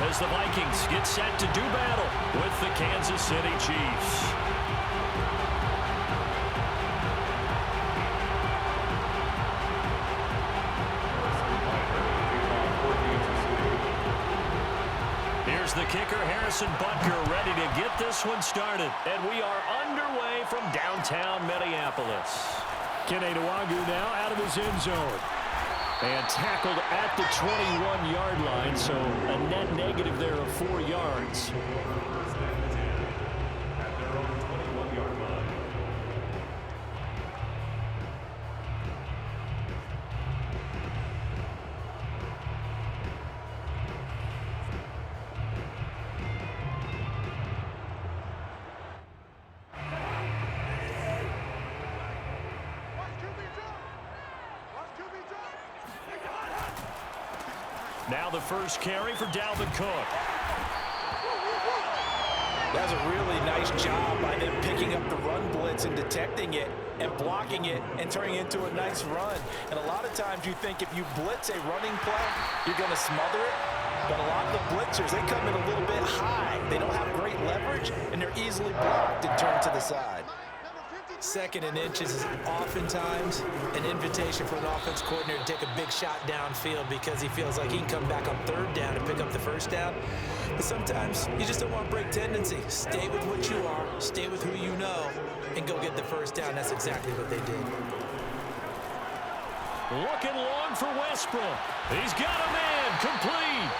as the Vikings get set to do battle with the Kansas City Chiefs. Here's the kicker, Harrison Butker, ready to get this one started. And we are underway from downtown Minneapolis. Kenny Nwangu now out of his end zone. And tackled at the 21-yard line, so a net negative there of 4 yards. Now the first carry for Dalvin Cook. That's a really nice job by them picking up the run blitz and detecting it and blocking it and turning it into a nice run. And a lot of times you think if you blitz a running play, you're going to smother it. But a lot of the blitzers, they come in a little bit high. They don't have great leverage, and they're easily blocked and turned to the side. Second and inches is oftentimes an invitation for an offense coordinator to take a big shot downfield because he feels like he can come back on third down and pick up the first down. But sometimes you just don't want to break tendency. Stay with what you are, stay with who you know, and go get the first down. That's exactly what they did. Looking long for Westbrook. He's got a man complete.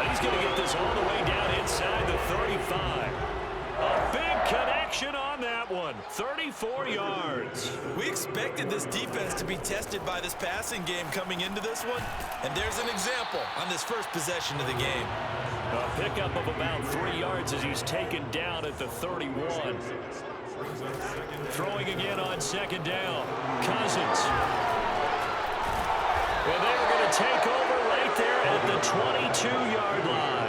And he's going to get this all the way down inside the 35. A big connection on that one. 34 yards. We expected this defense to be tested by this passing game coming into this one. And there's an example on this first possession of the game. A pickup of about 3 yards as he's taken down at the 31. Throwing again on second down. Cousins. And they're going to take over right there at the 22-yard line.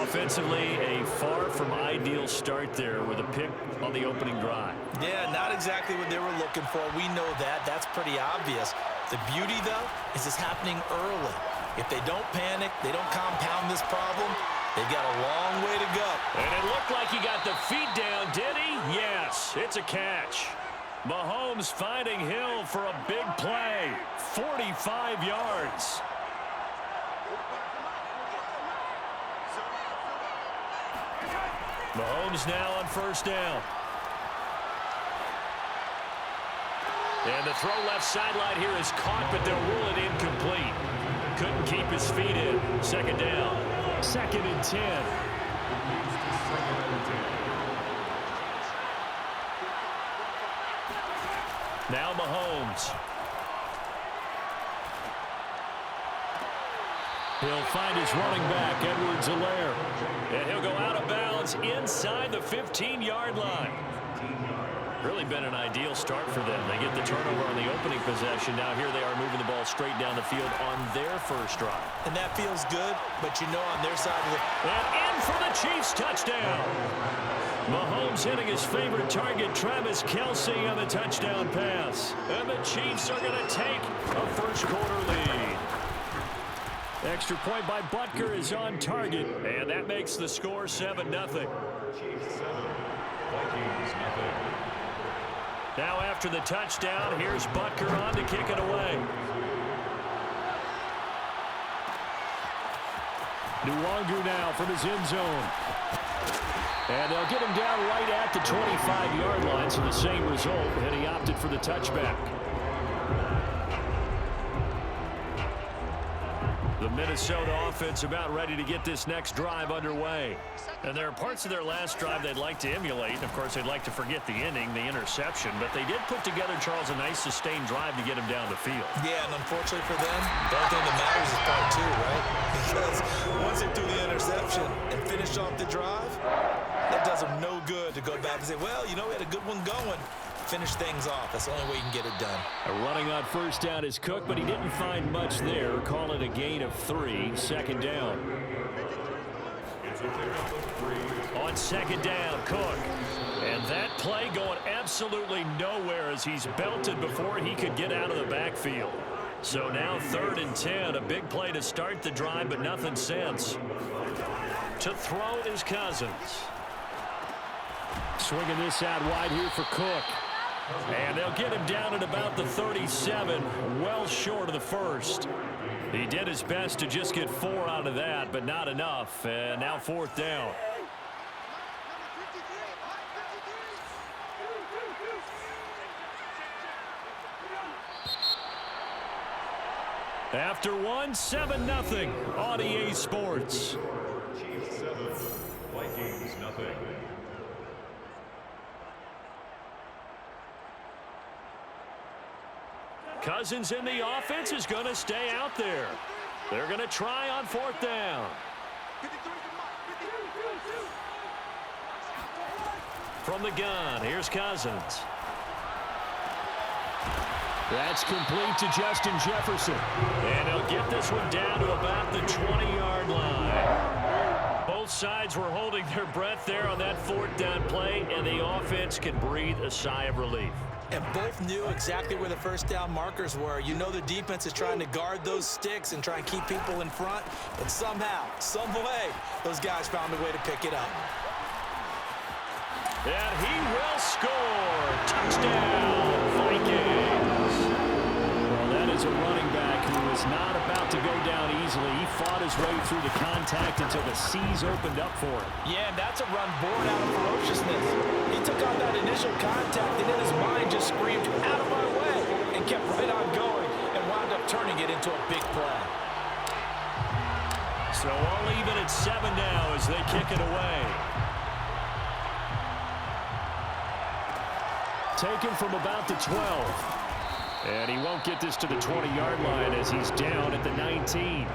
Offensively, a far from ideal start there with a pick on the opening drive. Yeah, not exactly what they were looking for. We know that. That's pretty obvious. The beauty, though, is it's happening early. If they don't panic, they don't compound this problem, they've got a long way to go. And it looked like he got the feet down, did he? Yes, it's a catch. Mahomes finding Hill for a big play. 45 yards. Mahomes now on first down. And the throw left sideline here is caught, but they'll rule it incomplete. Couldn't keep his feet in. Second down. 2nd and 10. Now Mahomes. He'll find his running back, Edwards-Helaire. And he'll go out of bounds inside the 15-yard line. Really been an ideal start for them. They get the turnover on the opening possession. Now here they are moving the ball straight down the field on their first drive. And that feels good, but you know on their side of the... And in for the Chiefs touchdown. Mahomes hitting his favorite target, Travis Kelce, on the touchdown pass. And the Chiefs are going to take a first-quarter lead. Extra point by Butker is on target, and that makes the score 7-0. Now after the touchdown, here's Butker on to kick it away. Nwangu now from his end zone. And they'll get him down right at the 25-yard line, so the same result, and he opted for the touchback. The Minnesota offense about ready to get this next drive underway. And there are parts of their last drive they'd like to emulate. Of course, they'd like to forget the inning, the interception. But they did put together, Charles, a nice sustained drive to get him down the field. Yeah, and unfortunately for them, the only thing that matters is part two, right? Because once they do the interception and finish off the drive, that does them no good to go back and say, well, you know, we had a good one going. Finish things off. That's the only way you can get it done. Running on first down is Cook, but he didn't find much there. Call it a gain of 3. Second down. On second down, Cook. And that play going absolutely nowhere as he's belted before he could get out of the backfield. So now 3rd and 10. A big play to start the drive, but nothing since. To throw is Cousins. Swinging this out wide here for Cook. And they'll get him down at about the 37, well short of the first. He did his best to just get 4 out of that, but not enough. And now 4th down. After 1, 7-0 on EA Sports. Chiefs 7, Vikings nothing. Cousins in the offense is going to stay out there. They're going to try on 4th down. From the gun, here's Cousins. That's complete to Justin Jefferson. And he'll get this one down to about the 20-yard line. Both sides were holding their breath there on that 4th down play, and the offense can breathe a sigh of relief. And both knew exactly where the first down markers were. You know the defense is trying to guard those sticks and try and keep people in front. But somehow, some way, those guys found a way to pick it up. And he will score. Touchdown, Vikings. Well, that is a running back who is not about to go down easily. He fought his way through the contact until the seas opened up for him. Yeah, and that's a run born out of ferociousness. He took on that initial contact, and in his mind just screamed, out of my way, and kept right on going and wound up turning it into a big play. So all even at 7 now as they kick it away. Taken from about the 12. And he won't get this to the 20-yard line as he's down at the 19.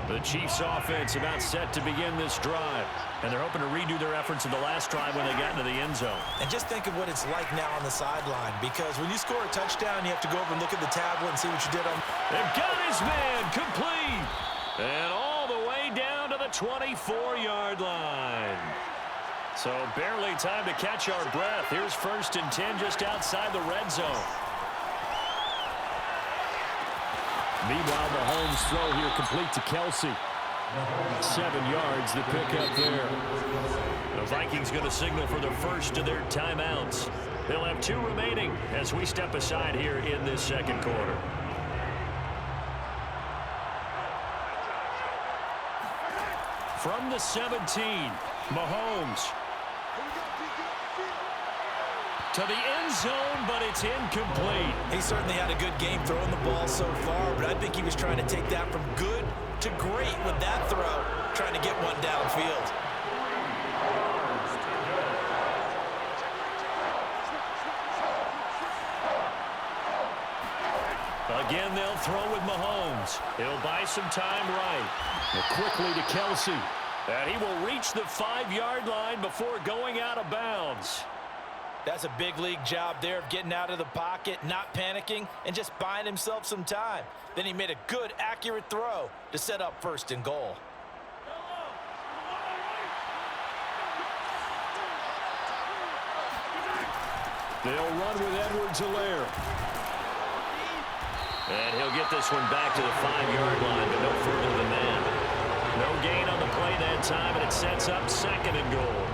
The Chiefs offense about set to begin this drive. And they're hoping to redo their efforts in the last drive when they got into the end zone. And just think of what it's like now on the sideline, because when you score a touchdown, you have to go over and look at the tablet and see what you did on. They've got his man complete. And all the way down to the 24-yard line. So barely time to catch our breath. Here's 1st and 10 just outside the red zone. Meanwhile, Mahomes' throw here complete to Kelsey. 7 yards, the pickup there. The Vikings going to signal for the first of their timeouts. They'll have 2 remaining as we step aside here in this second quarter. From the 17, Mahomes. To the end zone, but it's incomplete. He certainly had a good game throwing the ball so far, but I think he was trying to take that from good to great with that throw, trying to get one downfield. Again, they'll throw with Mahomes. He'll buy some time right. Quickly to Kelsey. And he will reach the 5-yard line before going out of bounds. That's a big league job there of getting out of the pocket, not panicking, and just buying himself some time. Then he made a good, accurate throw to set up 1st and goal. They'll run with Edwards-Helaire. And he'll get this one back to the 5-yard line, but no further than that. No gain on the play that time, and it sets up 2nd and goal.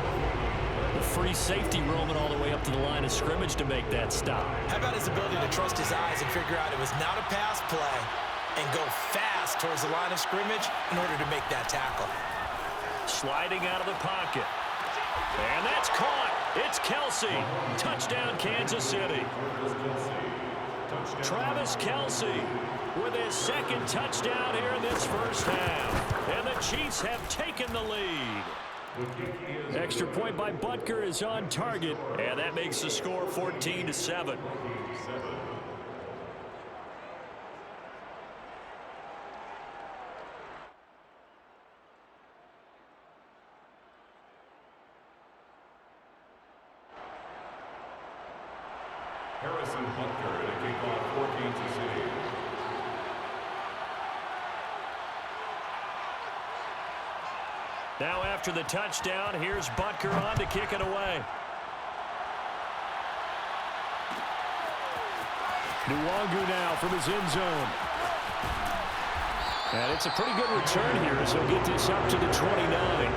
The free safety roaming all the way up to the line of scrimmage to make that stop. How about his ability to trust his eyes and figure out it was not a pass play and go fast towards the line of scrimmage in order to make that tackle. Sliding out of the pocket. And that's caught. It's Kelsey. Touchdown, Kansas City. Travis Kelsey with his 2nd touchdown here in this first half. And the Chiefs have taken the lead. Extra point by Butker is on target. And that makes the score 14-7. Harrison Butker at a kickoff 14-0. Now after the touchdown, here's Butker on to kick it away. Nwangu now from his end zone. And it's a pretty good return here as he'll get this up to the 29.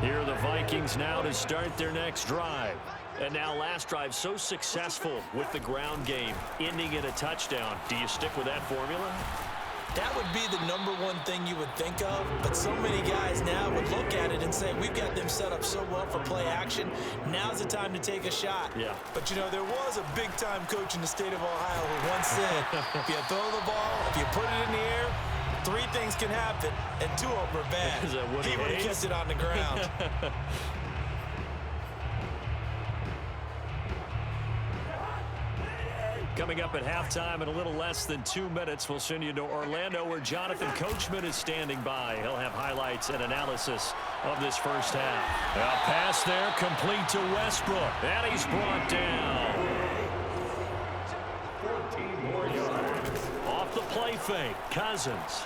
Here are the Vikings now to start their next drive. And now last drive so successful with the ground game, ending in a touchdown. Do you stick with that formula? That would be the number one thing you would think of, but so many guys now would look at it and say, we've got them set up so well for play action. Now's the time to take a shot. Yeah. But, you know, there was a big-time coach in the state of Ohio who once said, if you throw the ball, if you put it in the air, 3 things can happen, and 2 of them are bad. Is that Woody He would have Hayes? kept it on the ground. Coming up at halftime in a little less than 2 minutes, we'll send you to Orlando where Jonathan Coachman is standing by. He'll have highlights and analysis of this first half. A pass there complete to Westbrook. And he's brought down. 14 more yards. Off the play fake, Cousins.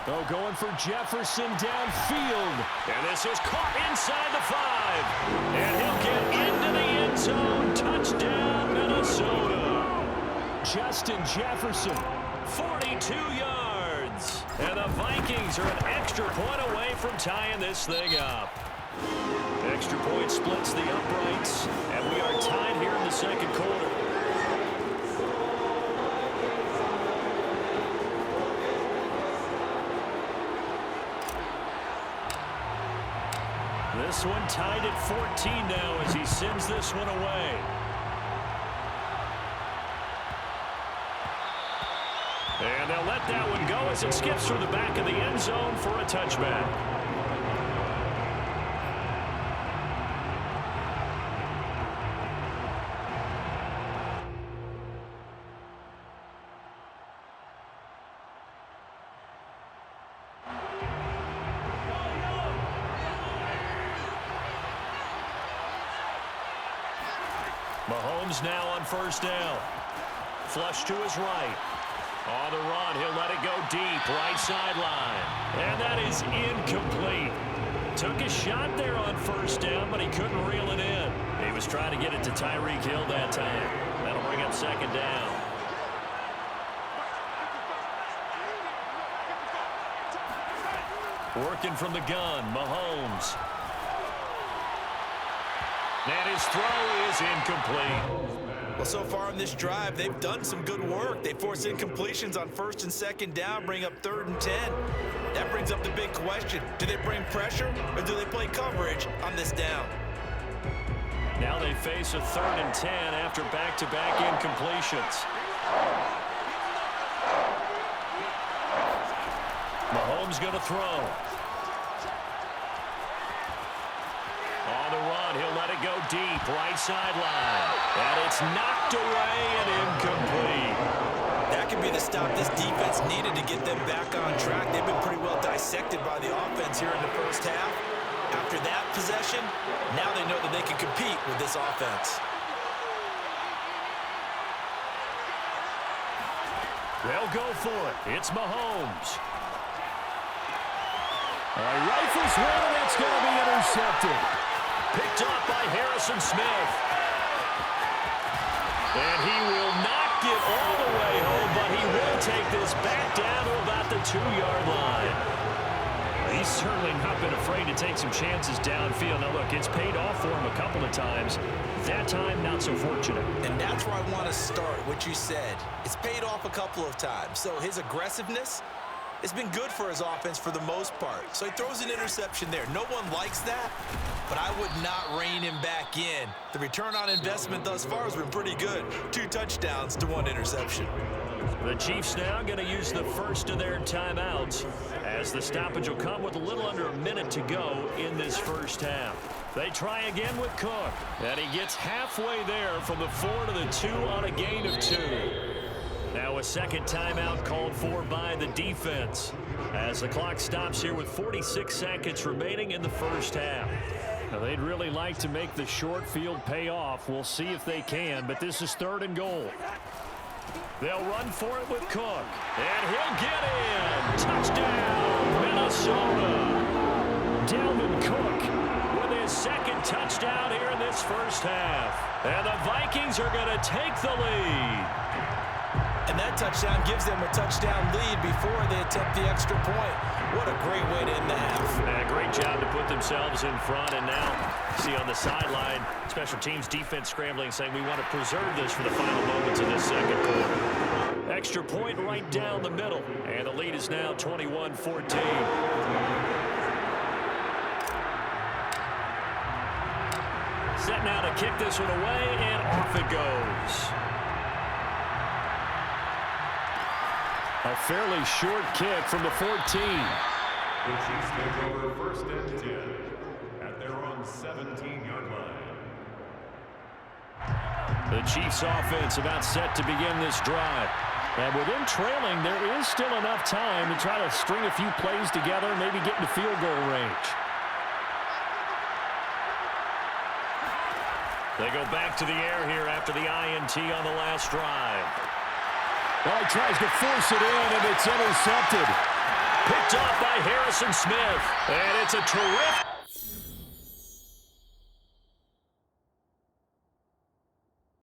Oh, going for Jefferson downfield. And this is caught inside the 5. And he'll get into the end zone. Touchdown, Minnesota. Justin Jefferson, 42 yards. And the Vikings are an extra point away from tying this thing up. Extra point splits the uprights. And we are tied here in the second quarter. This one tied at 14 now as he sends this one away. And they'll let that one go as it skips through the back of the end zone for a touchback. Mahomes now on first down. Flush to his right. On the run, he'll let it go deep, right sideline. And that is incomplete. Took a shot there on first down, but he couldn't reel it in. He was trying to get it to Tyreek Hill that time. That'll bring up second down. Working from the gun, Mahomes. And his throw is incomplete. Well, so far in this drive, they've done some good work. They force incompletions on first and second down, bring up 3rd and 10. That brings up the big question. Do they bring pressure or do they play coverage on this down? Now they face a 3rd and 10 after back-to-back incompletions. Mahomes going to throw. On the run, he'll let it go deep, right sideline. And it's knocked away and incomplete. That could be the stop this defense needed to get them back on track. They've been pretty well dissected by the offense here in the first half. After that possession, now they know that they can compete with this offense. They'll go for it. It's Mahomes. Rifles one, and that's going to be intercepted. Picked off by Harrison Smith. And he will not get all the way home, but he will take this back down to about the 2-yard line. He's certainly not been afraid to take some chances downfield. Now, look, it's paid off for him a couple of times. That time, not so fortunate. And that's where I want to start, what you said. It's paid off a couple of times. So his aggressiveness, it's been good for his offense for the most part. So he throws an interception there. No one likes that, but I would not rein him back in. The return on investment thus far has been pretty good. 2 touchdowns to 1 interception. The Chiefs now going to use the first of their timeouts as the stoppage will come with a little under a minute to go in this first half. They try again with Cook, and he gets halfway there from the 4 to the 2 on a gain of 2. Now a second timeout called for by the defense as the clock stops here with 46 seconds remaining in the first half. Now they'd really like to make the short field pay off. We'll see if they can, but this is 3rd and goal. They'll run for it with Cook, and he'll get in. Touchdown, Minnesota. Dalvin Cook with his second touchdown here in this first half. And the Vikings are going to take the lead. And that touchdown gives them a touchdown lead before they attempt the extra point. What a great way to end the half. And a great job to put themselves in front. And now, see on the sideline, special teams defense scrambling, saying we want to preserve this for the final moments of this second quarter. Extra point right down the middle. And the lead is now 21-14. Set now to kick this one away, and off it goes. A fairly short kick from the 14. The Chiefs take over 1st and 10 at their own 17-yard line. The Chiefs offense about set to begin this drive. And with them trailing, there is still enough time to try to string a few plays together, maybe get into field goal range. They go back to the air here after the INT on the last drive. Well, he tries to force it in, and it's intercepted. Picked off by Harrison Smith. And it's a terrific...